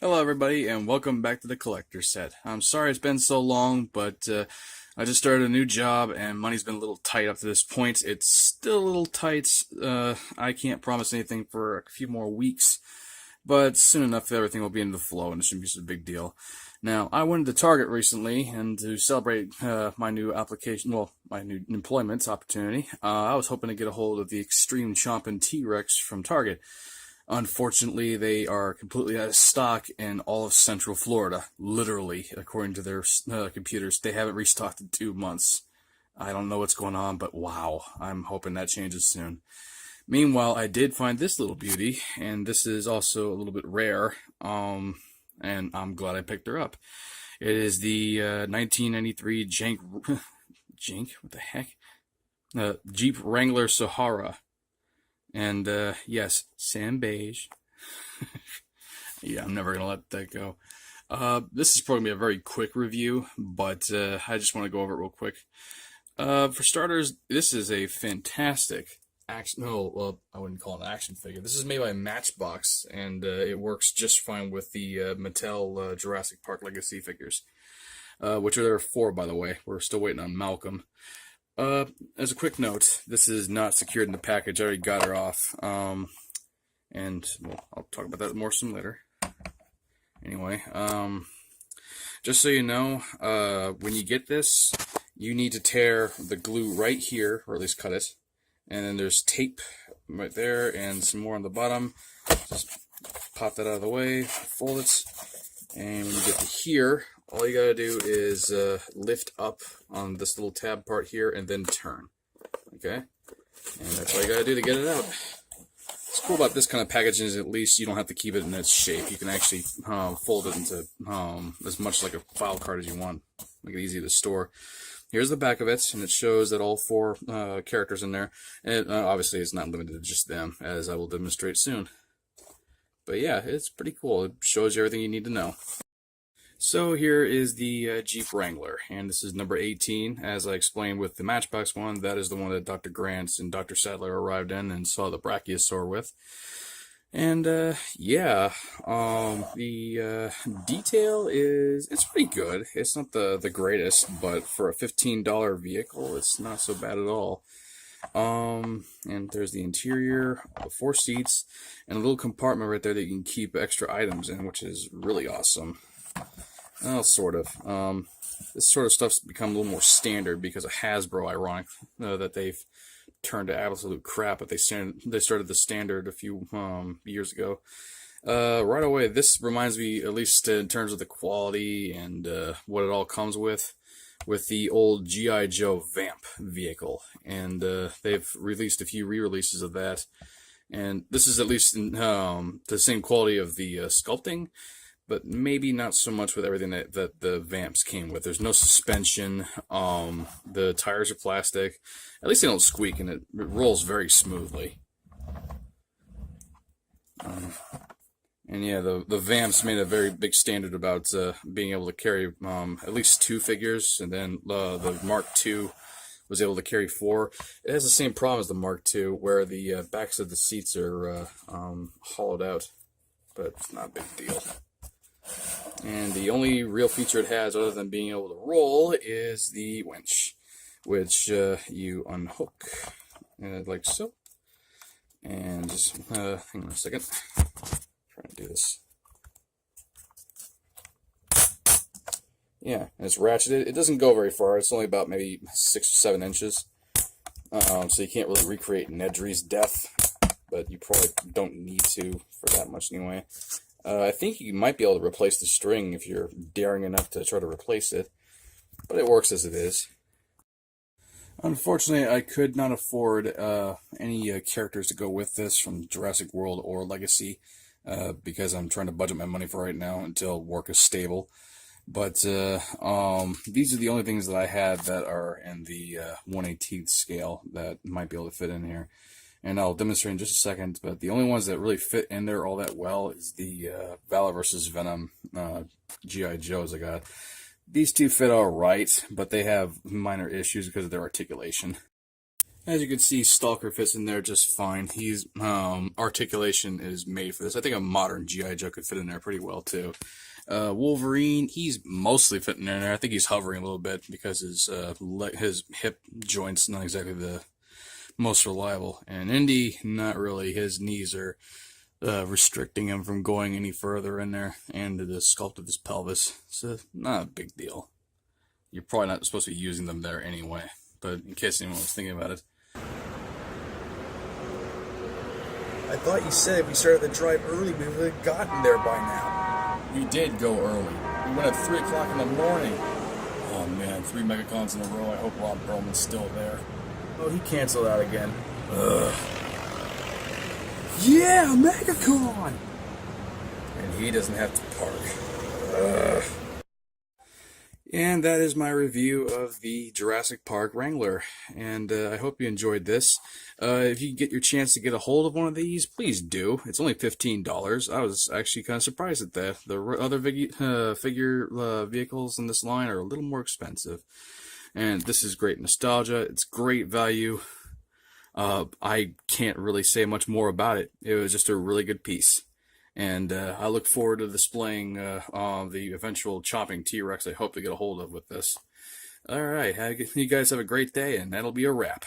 Hello everybody and welcome back to the collector set. I'm sorry it's been so long, but I just started a new job and money's been a little tight up to this point. It's still a little tight. I can't promise anything for a few more weeks, but soon enough everything will be in the flow and it shouldn't be such a big deal. Now, I went to Target recently and to celebrate my new application, well, my new employment opportunity, I was hoping to get a hold of the Extreme Chompin' T-Rex from Target. Unfortunately, they are completely out of stock in all of Central Florida. Literally, according to their computers, they haven't restocked in 2 months. I don't know what's going on, but wow, I'm hoping that changes soon. Meanwhile, I did find this little beauty, and this is also a little bit rare, and I'm glad I picked her up. It is the 1993 what the heck? Jeep Wrangler Sahara. And, yes, Sam Beige. Yeah, I'm never going to let that go. This is probably going to be a very quick review, but I just want to go over it real quick. For starters, this is a fantastic action... No, well, I wouldn't call it an action figure. This is made by Matchbox, and it works just fine with the Mattel Jurassic Park Legacy figures, which are there 4, by the way. We're still waiting on Malcolm. As a quick note, this is not secured in the package. I already got her off. And well, I'll talk about that more some later. Anyway, just so you know, when you get this, you need to tear the glue right here, or at least cut it. And then there's tape right there and some more on the bottom. Just pop that out of the way, fold it, and when you get to here, all you gotta do is lift up on this little tab part here and then turn. Okay? And that's all you gotta do to get it out. What's cool about this kind of packaging is at least you don't have to keep it in its shape. You can actually fold it into as much like a file card as you want. Make it easy to store. Here's the back of it, and it shows that all 4 characters in there. And obviously it's not limited to just them, as I will demonstrate soon. But yeah, it's pretty cool. It shows you everything you need to know. So here is the Jeep Wrangler, and this is number 18. As I explained with the Matchbox one, that is the one that Dr. Grant and Dr. Sadler arrived in and saw the Brachiosaur with. And yeah, the detail it's pretty good. It's not the greatest, but for a $15 vehicle, it's not so bad at all. And there's the interior, the 4 seats, and a little compartment right there that you can keep extra items in, which is really awesome. Well, sort of. This sort of stuff's become a little more standard because of Hasbro, ironic, that they've turned to absolute crap, but they started the standard a few years ago. Right away, this reminds me, at least in terms of the quality and what it all comes with the old G.I. Joe Vamp vehicle. And they've released a few re-releases of that. And this is at least in, the same quality of the sculpting, but maybe not so much with everything that the Vamps came with. There's no suspension. The tires are plastic. At least they don't squeak, and it rolls very smoothly. And yeah, the Vamps made a very big standard about being able to carry at least 2 figures, and then the Mark II was able to carry 4. It has the same problem as the Mark II, where the backs of the seats are hollowed out, but it's not a big deal. And the only real feature it has, other than being able to roll, is the winch, which you unhook like so. And just hang on a second. Trying to do this. Yeah, and it's ratcheted. It doesn't go very far. It's only about maybe 6 or 7 inches. So you can't really recreate Nedry's death, but you probably don't need to for that much anyway. I think you might be able to replace the string if you're daring enough to try to replace it, but it works as it is. Unfortunately, I could not afford any characters to go with this from Jurassic World or Legacy, because I'm trying to budget my money for right now until work is stable. But these are the only things that I had that are in the 1/18th scale that might be able to fit in here. And I'll demonstrate in just a second, but the only ones that really fit in there all that well is the Valor vs. Venom G.I. Joes I got. These 2 fit alright, but they have minor issues because of their articulation. As you can see, Stalker fits in there just fine. He's articulation is made for this. I think a modern G.I. Joe could fit in there pretty well too. Wolverine, he's mostly fitting in there. I think he's hovering a little bit because his hip joints not exactly the most reliable. And Indy, not really. His knees are restricting him from going any further in there, and the sculpt of his pelvis. So not a big deal. You're probably not supposed to be using them there anyway, but in case anyone was thinking about it. I thought you said if we started the drive early, we would have gotten there by now. We did go early. We went at 3 o'clock in the morning. Oh man, 3 Megacons in a row. I hope Rob Perlman's still there. Oh, he canceled out again. Ugh. Yeah, Megacon! And he doesn't have to park. Ugh. And that is my review of the Jurassic Park Wrangler. And I hope you enjoyed this. If you get your chance to get a hold of one of these, please do. It's only $15. I was actually kind of surprised at that. The other figure vehicles in this line are a little more expensive. And this is great nostalgia. It's great value. I can't really say much more about it. It was just a really good piece. And I look forward to displaying the eventual chopping T-Rex I hope to get a hold of with this. Alright, you guys have a great day, and that'll be a wrap.